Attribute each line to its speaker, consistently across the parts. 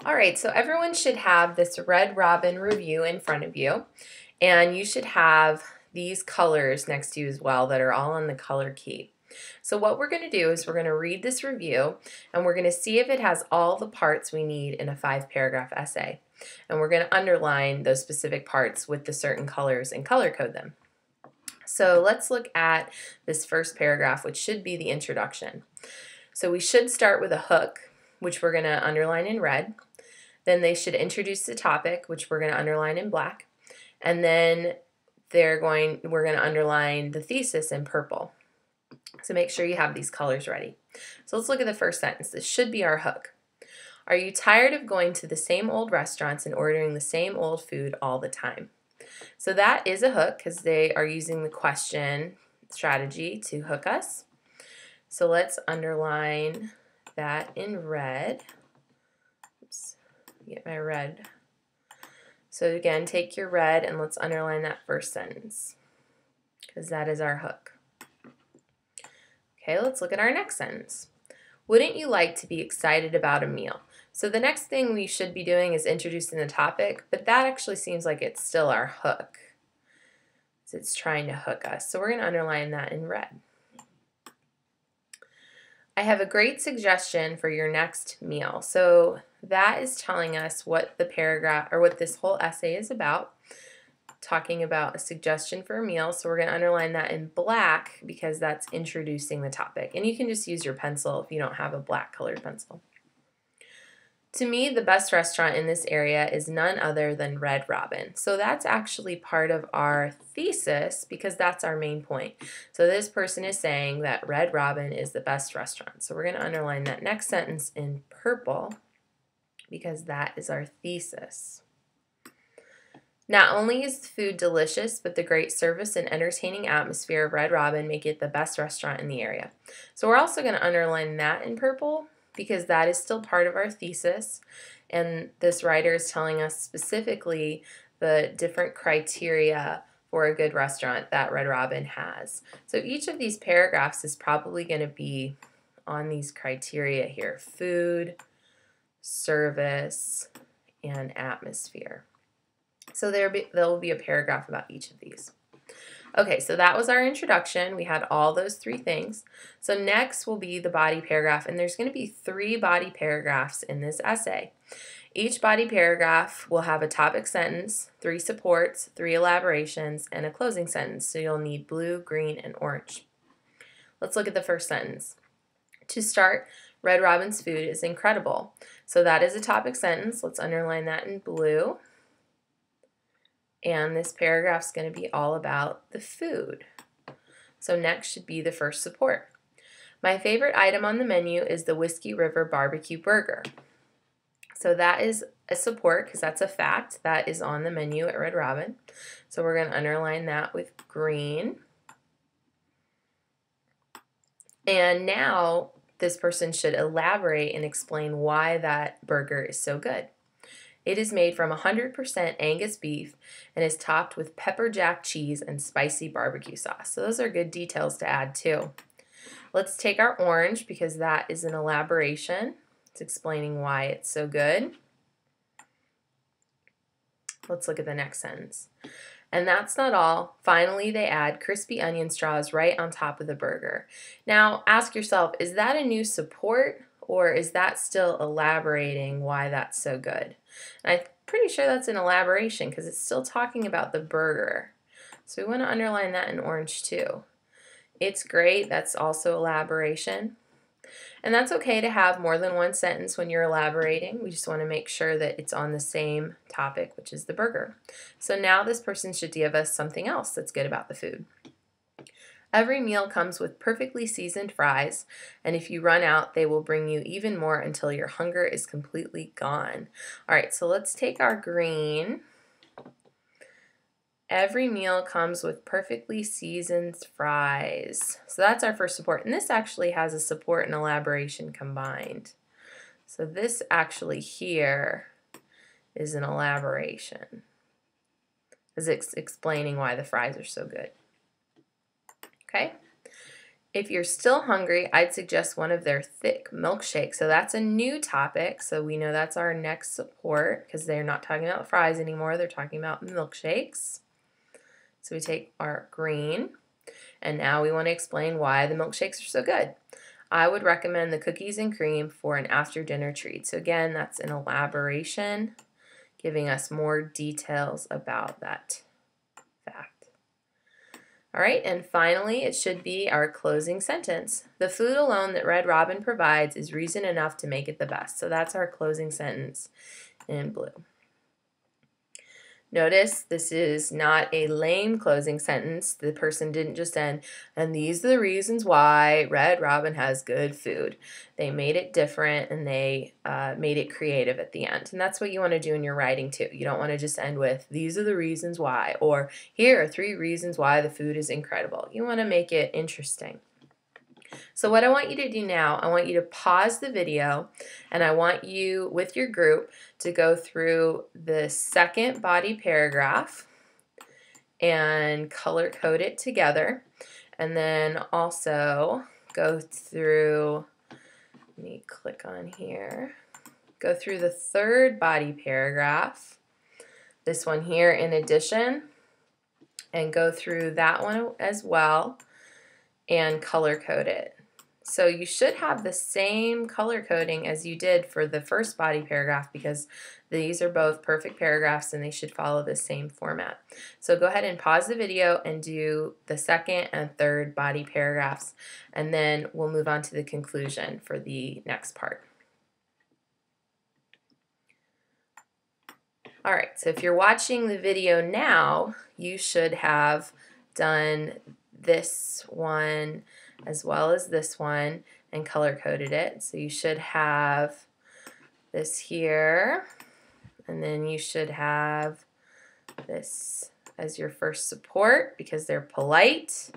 Speaker 1: All right, so everyone should have this Red Robin review in front of you, and you should have these colors next to you as well that are all on the color key. So what we're going to do is we're going to read this review, and we're going to see if it has all the parts we need in a 5-paragraph essay. And we're going to underline those specific parts with the certain colors and color code them. So let's look at this first paragraph, which should be the introduction. So we should start with a hook, which we're going to underline in red. Then they should introduce the topic, which we're going to underline in black. And then we're going to underline the thesis in purple. So make sure you have these colors ready. So let's look at the first sentence. This should be our hook. Are you tired of going to the same old restaurants and ordering the same old food all the time? So that is a hook because they are using the question strategy to hook us. So let's underline that in red. Oops, get my red. So again, take your red and let's underline that first sentence because that is our hook. Okay, let's look at our next sentence. Wouldn't you like to be excited about a meal? So the next thing we should be doing is introducing the topic, but that actually seems like it's still our hook. So it's trying to hook us. So we're going to underline that in red. I have a great suggestion for your next meal. So that is telling us what the paragraph or what this whole essay is about, talking about a suggestion for a meal. So we're going to underline that in black because that's introducing the topic. And you can just use your pencil if you don't have a black colored pencil. To me, the best restaurant in this area is none other than Red Robin. So that's actually part of our thesis because that's our main point. So this person is saying that Red Robin is the best restaurant. So we're going to underline that next sentence in purple because that is our thesis. Not only is the food delicious, but the great service and entertaining atmosphere of Red Robin make it the best restaurant in the area. So we're also going to underline that in purple because that is still part of our thesis, and this writer is telling us specifically the different criteria for a good restaurant that Red Robin has. So each of these paragraphs is probably going to be on these criteria here: food, service, and atmosphere. So there will be a paragraph about each of these. Okay, so that was our introduction. We had all those 3 things. So next will be the body paragraph, and there's going to be 3 body paragraphs in this essay. Each body paragraph will have a topic sentence, 3 supports, 3 elaborations, and a closing sentence. So you'll need blue, green, and orange. Let's look at the first sentence. To start, Red Robin's food is incredible. So that is a topic sentence. Let's underline that in blue. And this paragraph is going to be all about the food. So next should be the first support. My favorite item on the menu is the Whiskey River Barbecue Burger. So that is a support because that's a fact that is on the menu at Red Robin. So we're going to underline that with green. And now this person should elaborate and explain why that burger is so good. It is made from 100% Angus beef and is topped with pepper jack cheese and spicy barbecue sauce. So those are good details to add too. Let's take our orange because that is an elaboration. It's explaining why it's so good. Let's look at the next sentence. And that's not all. Finally, they add crispy onion straws right on top of the burger. Now, ask yourself, is that a new support or is that still elaborating why that's so good? And I'm pretty sure that's an elaboration because it's still talking about the burger. So we want to underline that in orange too. It's great. That's also elaboration. And that's okay to have more than one sentence when you're elaborating. We just want to make sure that it's on the same topic, which is the burger. So now this person should give us something else that's good about the food. Every meal comes with perfectly seasoned fries, and if you run out, they will bring you even more until your hunger is completely gone. All right, so let's take our green. Every meal comes with perfectly seasoned fries. So that's our first support. And this actually has a support and elaboration combined. So this actually here is an elaboration. It's explaining why the fries are so good. Okay? If you're still hungry, I'd suggest one of their thick milkshakes. So that's a new topic. So we know that's our next support because they're not talking about fries anymore. They're talking about milkshakes. So we take our green, and now we want to explain why the milkshakes are so good. I would recommend the cookies and cream for an after dinner treat. So again, that's an elaboration, giving us more details about that fact. All right, and finally, it should be our closing sentence. The food alone that Red Robin provides is reason enough to make it the best. So that's our closing sentence in blue. Notice this is not a lame closing sentence. The person didn't just end, and these are the reasons why Red Robin has good food. They made it different, and they made it creative at the end. And that's what you want to do in your writing too. You don't want to just end with, these are the reasons why, or here are 3 reasons why the food is incredible. You want to make it interesting. So what I want you to do now, I want you to pause the video, and I want you, with your group, to go through the second body paragraph and color code it together, and then also go through, let me click on here, go through the third body paragraph, this one here in addition, and go through that one as well and color code it. So you should have the same color coding as you did for the first body paragraph because these are both perfect paragraphs and they should follow the same format. So go ahead and pause the video and do the second and third body paragraphs, and then we'll move on to the conclusion for the next part. All right, so if you're watching the video now, you should have done this one as well as this one and color coded it. So you should have this here, and then you should have this as your first support because they're polite.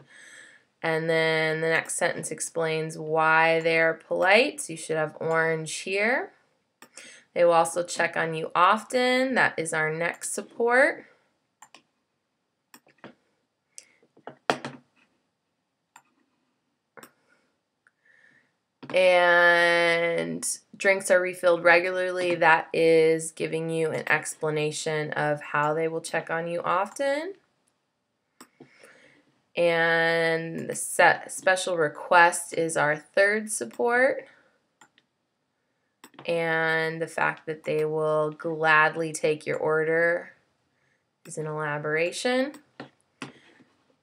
Speaker 1: And then the next sentence explains why they're polite. So you should have orange here. They will also check on you often. That is our next support. And drinks are refilled regularly. That is giving you an explanation of how they will check on you often. And the special request is our third support. And the fact that they will gladly take your order is an elaboration.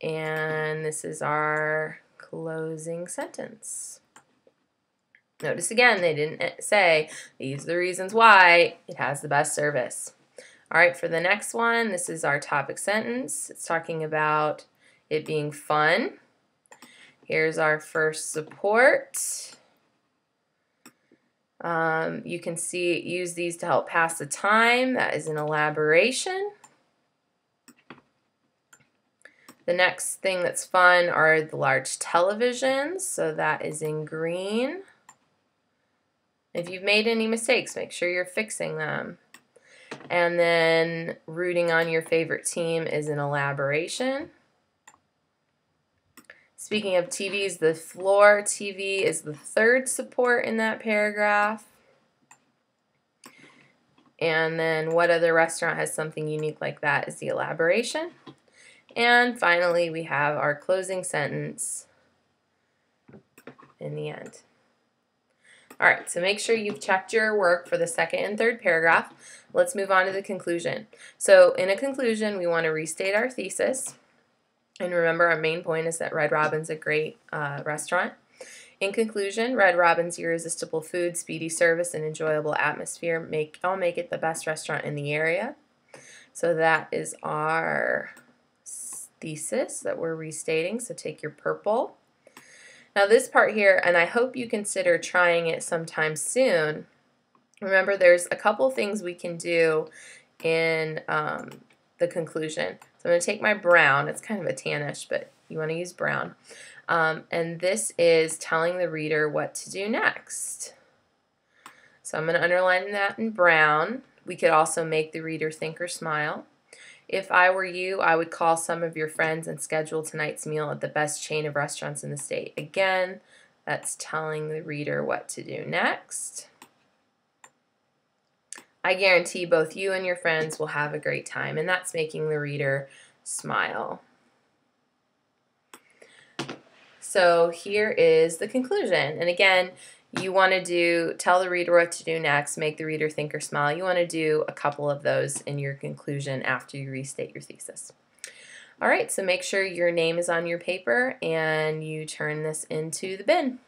Speaker 1: And this is our closing sentence. Notice again, they didn't say, these are the reasons why it has the best service. All right, for the next one, this is our topic sentence. It's talking about it being fun. Here's our first support. You can see, use these to help pass the time. That is an elaboration. The next thing that's fun are the large televisions, so that is in green. If you've made any mistakes, make sure you're fixing them. And then rooting on your favorite team is an elaboration. Speaking of TVs, the floor TV is the third support in that paragraph. And then what other restaurant has something unique like that is the elaboration. And finally, we have our closing sentence in the end. All right, so make sure you've checked your work for the second and third paragraph. Let's move on to the conclusion. So in a conclusion, we want to restate our thesis. And remember, our main point is that Red Robin's a great restaurant. In conclusion, Red Robin's irresistible food, speedy service, and enjoyable atmosphere all make it the best restaurant in the area. So that is our thesis that we're restating. So take your purple. Now this part here, and I hope you consider trying it sometime soon. Remember, there's a couple things we can do in the conclusion. So I'm going to take my brown. It's kind of a tannish, but you want to use brown. And this is telling the reader what to do next. So I'm going to underline that in brown. We could also make the reader think or smile. If I were you, I would call some of your friends and schedule tonight's meal at the best chain of restaurants in the state. Again, that's telling the reader what to do next. I guarantee both you and your friends will have a great time, and that's making the reader smile. So here is the conclusion. And again, you want to tell the reader what to do next, make the reader think or smile. You want to do a couple of those in your conclusion after you restate your thesis. All right, so make sure your name is on your paper and you turn this into the bin.